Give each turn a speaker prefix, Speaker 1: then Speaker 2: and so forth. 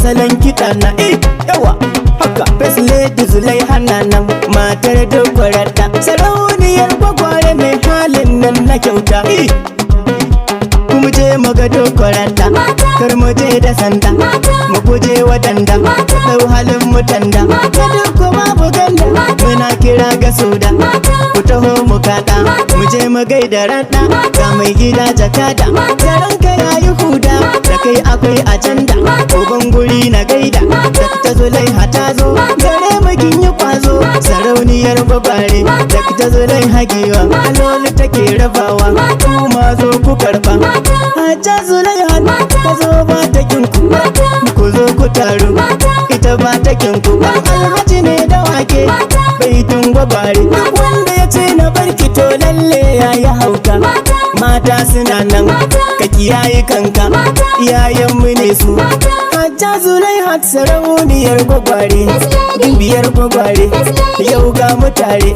Speaker 1: salon kiɗa na yawa haka First Lady Zulaiha nan matar dokwarata, sarauniyar gwagware mai halin nan na kyauta. Mu je muga dokwarata, kar mu je da sanda, mu guje wa danda, dau halin mutanda, da duk babu ganda, muna kira ga soda, ku taho mu kaɗa, mu je mu gaida rada, ga mai gida jakada, daren ka yayi huda, da kai akwai ajanda, uban guri na gaida, Dr. Zulaiha ta zo, gare mu kin yi kwazo, sarauniyar gwagware, Dr. Zulaiha giwa, aloli take rabawa, kuma zo ku karba. Hajja Zulaiha ta zo ba ta kinku, ku zo ku taru, ita ba ta kinku, alhaji ne da wake, baitun gwagware, duk wanda ya ce na barki to lalle ya yi hauka. Mata suna nan, ka kiyaye kanka, iyayenmu ne su. Hajja Zulaiha sarauniyar gwagware, biyar gwagware, yau ga mutare.